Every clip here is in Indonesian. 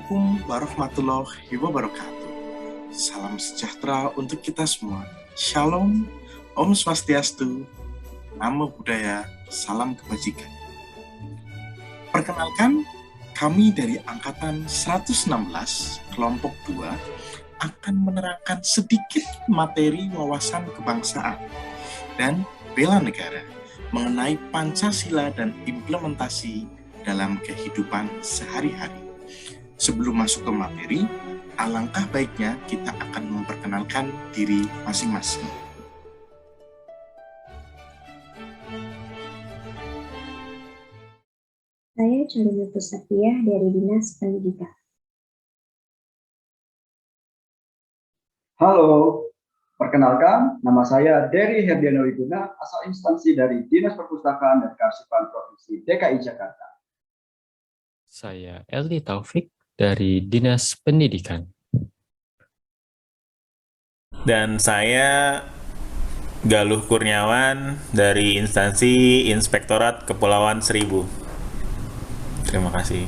Assalamualaikum warahmatullahi wabarakatuh. Salam sejahtera untuk kita semua. Shalom, Om Swastiastu, Namo Buddhaya, Salam Kebajikan. Perkenalkan, kami dari Angkatan 116, Kelompok 2, akan menerangkan sedikit materi wawasan kebangsaan dan bela negara mengenai Pancasila dan implementasi dalam kehidupan sehari-hari. Sebelum masuk ke materi, alangkah baiknya kita akan memperkenalkan diri masing-masing. Saya Carina Pusatiyah dari Dinas Pendidikan. Halo, perkenalkan nama saya Dery Herdiano Wiguna, asal instansi dari Dinas Perpustakaan dan Kearsipan Provinsi DKI Jakarta. Saya Eldi Taufik dari Dinas Pendidikan. Dan saya Galuh Kurniawan dari instansi Inspektorat Kepulauan Seribu. Terima kasih.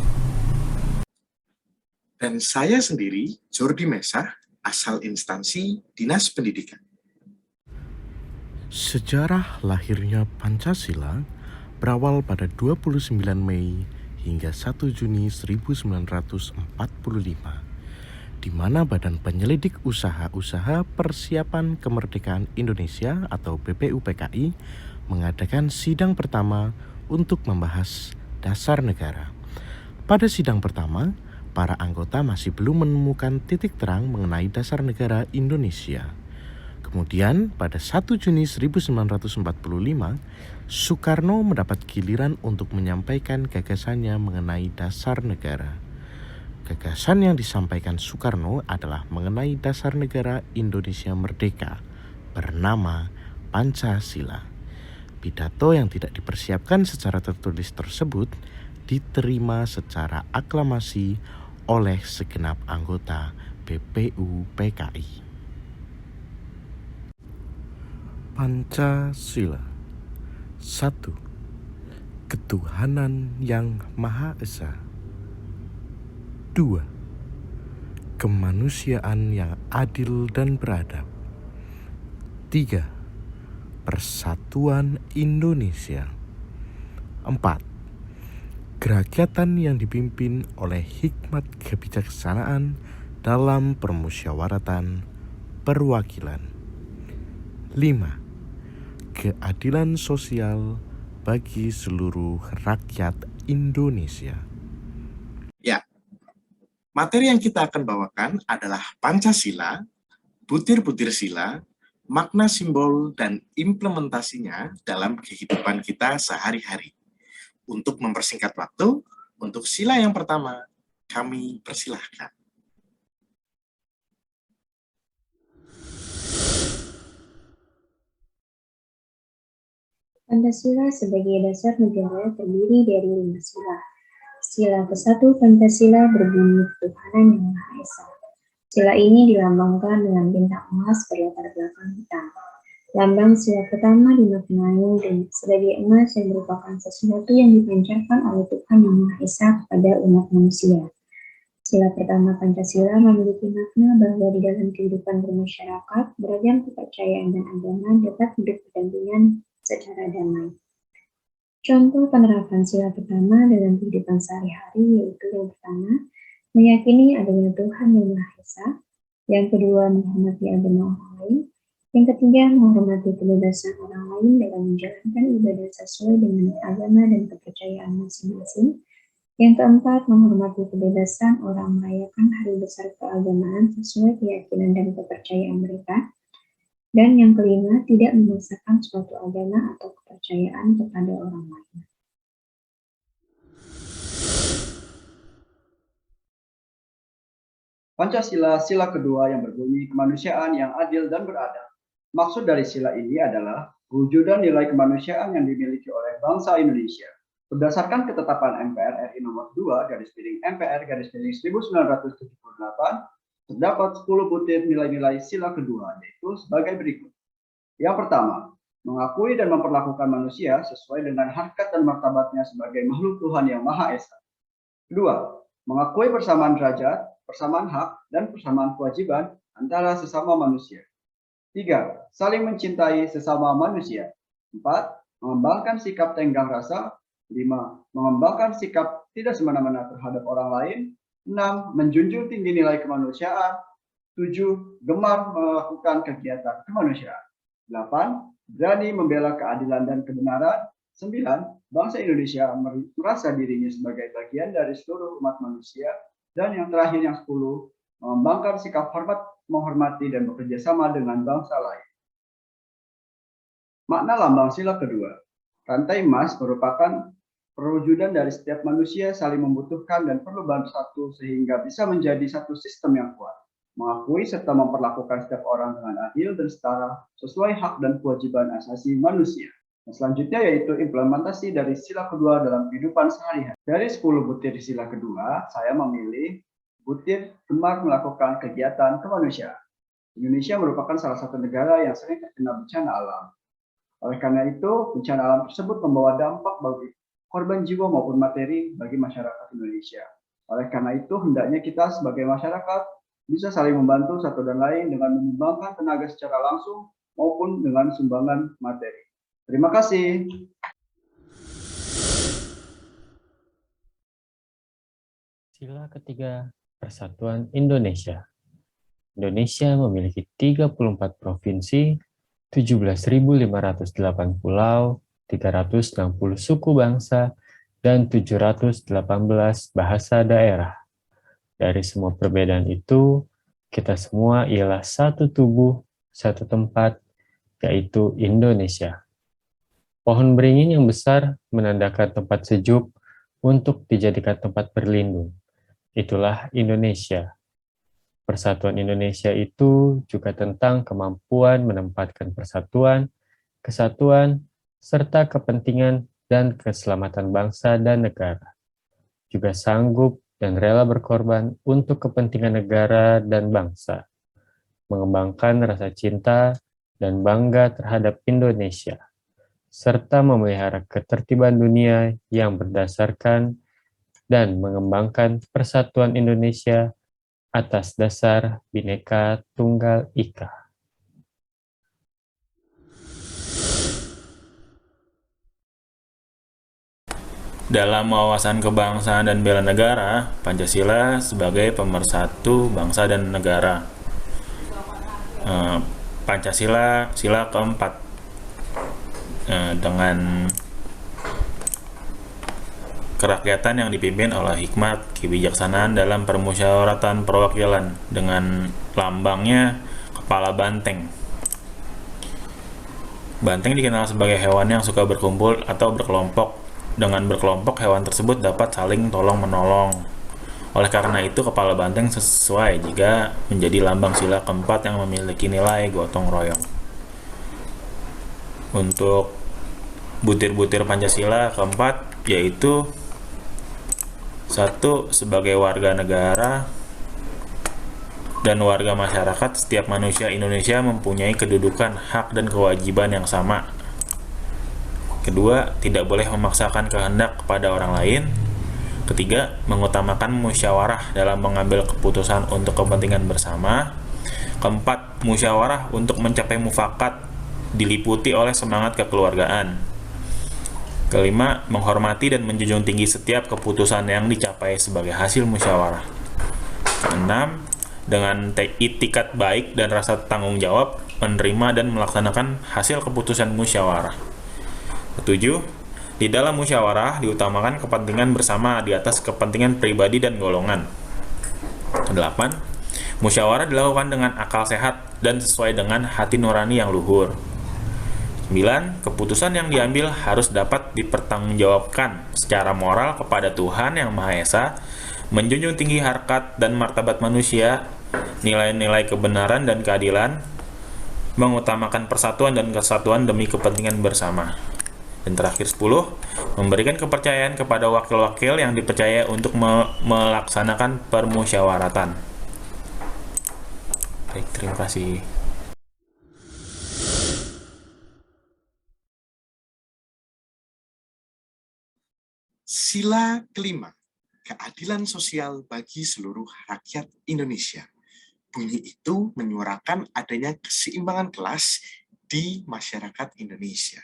Dan saya sendiri, Jordi Mesah, asal instansi Dinas Pendidikan. Sejarah lahirnya Pancasila berawal pada 29 Mei hingga 1 Juni 1945, di mana Badan Penyelidik Usaha-Usaha Persiapan Kemerdekaan Indonesia atau BPUPKI mengadakan sidang pertama untuk membahas dasar negara. Pada sidang pertama, para anggota masih belum menemukan titik terang mengenai dasar negara Indonesia. Kemudian pada 1 Juni 1945, Soekarno mendapat giliran untuk menyampaikan gagasannya mengenai dasar negara. Gagasan yang disampaikan Soekarno adalah mengenai dasar negara Indonesia Merdeka, bernama Pancasila. Pidato yang tidak dipersiapkan secara tertulis tersebut diterima secara aklamasi oleh segenap anggota BPUPKI. Pancasila. 1. Ketuhanan yang Maha Esa. 2. Kemanusiaan yang adil dan beradab. 3. Persatuan Indonesia. 4. Kerakyatan yang dipimpin oleh hikmat kebijaksanaan dalam permusyawaratan perwakilan. 5. Keadilan sosial bagi seluruh rakyat Indonesia. Ya, materi yang kita akan bawakan adalah Pancasila, butir-butir sila, makna simbol dan implementasinya dalam kehidupan kita sehari-hari. Untuk mempersingkat waktu, untuk sila yang pertama, kami persilahkan. Pancasila sebagai dasar negara terdiri dari 5 sila. Sila ke-1 Pancasila berbunyi ketuhanan yang Maha Esa. Sila ini dilambangkan dengan bintang emas berlatar belakang hitam. Lambang sila pertama dimaknai dengan sebagai emas yang merupakan sesuatu yang dipancarkan oleh Tuhan yang Maha Esa kepada umat manusia. Sila pertama Pancasila memiliki makna bahwa di dalam kehidupan bermasyarakat, beragam kepercayaan dan agama dapat hidup berdampingan secara damai. Contoh penerapan sila pertama dalam kehidupan sehari-hari yaitu yang pertama, meyakini adanya Tuhan yang Maha Esa, yang kedua, menghormati agama orang lain, yang ketiga, menghormati kebebasan orang lain dalam menjalankan ibadah sesuai dengan agama dan kepercayaan masing-masing, yang keempat, menghormati kebebasan orang merayakan hari besar keagamaan sesuai keyakinan dan kepercayaan mereka, dan yang kelima, tidak memaksakan suatu agama atau kepercayaan kepada orang lain. Pancasila sila kedua yang berbunyi kemanusiaan yang adil dan beradab. Maksud dari sila ini adalah wujud nilai kemanusiaan yang dimiliki oleh bangsa Indonesia. Berdasarkan ketetapan MPR RI nomor 2/MPR/1978, terdapat 10 butir nilai-nilai sila kedua, yaitu sebagai berikut. Yang pertama, mengakui dan memperlakukan manusia sesuai dengan harkat dan martabatnya sebagai makhluk Tuhan yang Maha Esa. Kedua, mengakui persamaan derajat, persamaan hak, dan persamaan kewajiban antara sesama manusia. 3. Saling mencintai sesama manusia. 4. Mengembangkan sikap tenggang rasa. 5. Mengembangkan sikap tidak semena-mena terhadap orang lain. 6. Menjunjung tinggi nilai kemanusiaan. 7. Gemar melakukan kegiatan kemanusiaan. 8. Berani membela keadilan dan kebenaran. 9. Bangsa Indonesia merasa dirinya sebagai bagian dari seluruh umat manusia. Dan yang terakhir, yang 10, mengembangkan sikap hormat, menghormati, dan bekerja sama dengan bangsa lain. Makna lambang sila kedua. Rantai emas merupakan perwujudan dari setiap manusia saling membutuhkan dan perlu bersatu sehingga bisa menjadi satu sistem yang kuat. Mengakui serta memperlakukan setiap orang dengan adil dan setara sesuai hak dan kewajiban asasi manusia. Dan selanjutnya yaitu implementasi dari sila kedua dalam kehidupan sehari-hari. Dari 10 butir sila kedua, saya memilih butir gemar melakukan kegiatan kemanusiaan. Indonesia merupakan salah satu negara yang sering terkena bencana alam. Oleh karena itu, bencana alam tersebut membawa dampak bagi korban jiwa maupun materi bagi masyarakat Indonesia. Oleh karena itu, hendaknya kita sebagai masyarakat bisa saling membantu satu dan lain dengan menyumbangkan tenaga secara langsung maupun dengan sumbangan materi. Terima kasih. Sila ketiga, Persatuan Indonesia. Indonesia memiliki 34 provinsi, 17.508 pulau, 360 suku bangsa, dan 718 bahasa daerah. Dari semua perbedaan itu, kita semua ialah satu tubuh, satu tempat, yaitu Indonesia. Pohon beringin yang besar menandakan tempat sejuk untuk dijadikan tempat berlindung. Itulah Indonesia. Persatuan Indonesia itu juga tentang kemampuan menempatkan persatuan, kesatuan, serta kepentingan dan keselamatan bangsa dan negara. Juga sanggup dan rela berkorban untuk kepentingan negara dan bangsa. Mengembangkan rasa cinta dan bangga terhadap Indonesia, serta memelihara ketertiban dunia yang berdasarkan dan mengembangkan persatuan Indonesia atas dasar Bhinneka Tunggal Ika. Dalam wawasan kebangsaan dan bela negara, Pancasila sebagai pemersatu bangsa dan negara. Pancasila sila keempat dengan kerakyatan yang dipimpin oleh hikmat kebijaksanaan dalam permusyawaratan perwakilan dengan lambangnya kepala banteng. Banteng dikenal sebagai hewan yang suka berkumpul atau berkelompok. Dengan berkelompok, hewan tersebut dapat saling tolong-menolong. Oleh karena itu, kepala banteng sesuai jika menjadi lambang sila keempat yang memiliki nilai gotong royong. Untuk butir-butir Pancasila keempat, yaitu 1. Sebagai warga negara dan warga masyarakat, setiap manusia Indonesia mempunyai kedudukan, hak, dan kewajiban yang sama. 2. Tidak boleh memaksakan kehendak kepada orang lain. 3. Mengutamakan musyawarah dalam mengambil keputusan untuk kepentingan bersama. 4. Musyawarah untuk mencapai mufakat diliputi oleh semangat kekeluargaan. 5. Menghormati dan menjunjung tinggi setiap keputusan yang dicapai sebagai hasil musyawarah. 6. Dengan itikat baik dan rasa tanggung jawab, menerima dan melaksanakan hasil keputusan musyawarah. 7. Di dalam musyawarah diutamakan kepentingan bersama di atas kepentingan pribadi dan golongan. 8. Musyawarah dilakukan dengan akal sehat dan sesuai dengan hati nurani yang luhur. 9. Keputusan yang diambil harus dapat dipertanggungjawabkan secara moral kepada Tuhan Yang Maha Esa, menjunjung tinggi harkat dan martabat manusia, nilai-nilai kebenaran dan keadilan, mengutamakan persatuan dan kesatuan demi kepentingan bersama. Dan terakhir 10, memberikan kepercayaan kepada wakil-wakil yang dipercaya untuk melaksanakan permusyawaratan. Baik, terima kasih. Sila kelima, keadilan sosial bagi seluruh rakyat Indonesia. Bunyi itu menyuarakan adanya keseimbangan kelas di masyarakat Indonesia.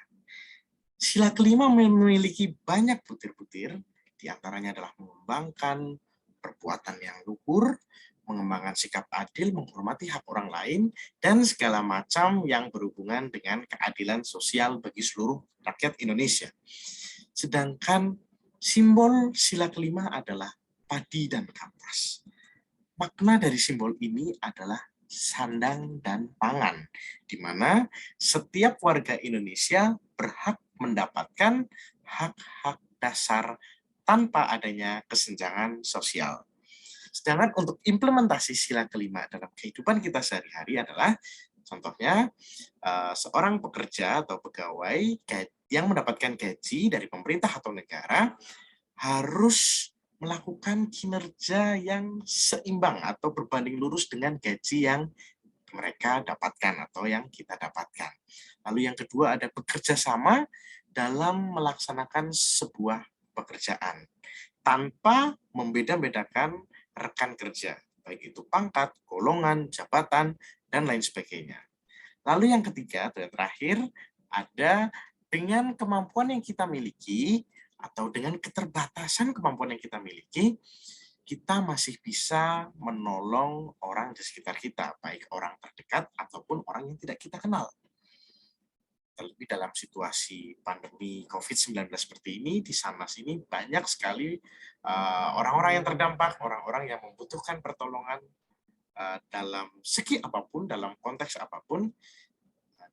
Sila kelima memiliki banyak butir-butir, di antaranya adalah mengembangkan perbuatan yang luhur, mengembangkan sikap adil, menghormati hak orang lain, dan segala macam yang berhubungan dengan keadilan sosial bagi seluruh rakyat Indonesia. Sedangkan simbol sila kelima adalah padi dan kapas. Makna dari simbol ini adalah sandang dan pangan, di mana setiap warga Indonesia berhak mendapatkan hak-hak dasar tanpa adanya kesenjangan sosial. Sedangkan untuk implementasi sila kelima dalam kehidupan kita sehari-hari adalah, contohnya, seorang pekerja atau pegawai yang mendapatkan gaji dari pemerintah atau negara harus melakukan kinerja yang seimbang atau berbanding lurus dengan gaji yang mereka dapatkan atau yang kita dapatkan. Lalu yang kedua ada bekerja sama dalam melaksanakan sebuah pekerjaan tanpa membeda-bedakan rekan kerja, baik itu pangkat, golongan, jabatan, dan lain sebagainya. Lalu yang ketiga atau yang terakhir ada dengan kemampuan yang kita miliki atau dengan keterbatasan kemampuan yang kita miliki, kita masih bisa menolong orang di sekitar kita, baik orang terdekat ataupun orang yang tidak kita kenal. Terlebih dalam situasi pandemi COVID-19 seperti ini, di sana-sini banyak sekali orang-orang yang terdampak, orang-orang yang membutuhkan pertolongan dalam segi apapun, dalam konteks apapun.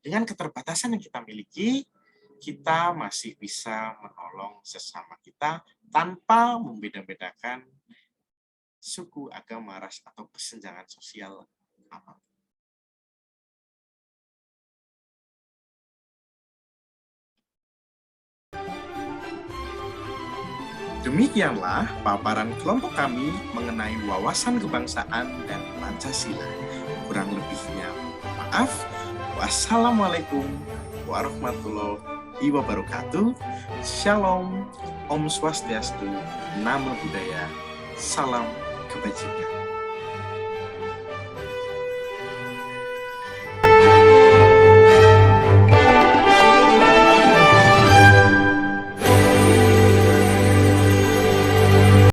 Dengan keterbatasan yang kita miliki, kita masih bisa menolong sesama kita tanpa membeda-bedakan suku, agama, ras, atau kesenjangan sosial apapun. Demikianlah paparan kelompok kami mengenai wawasan kebangsaan dan Pancasila. Kurang lebihnya, maaf. Wassalamualaikum warahmatullahi wabarakatuh. Shalom, Om Swastiastu, Namo Buddhaya, salam kebajikan.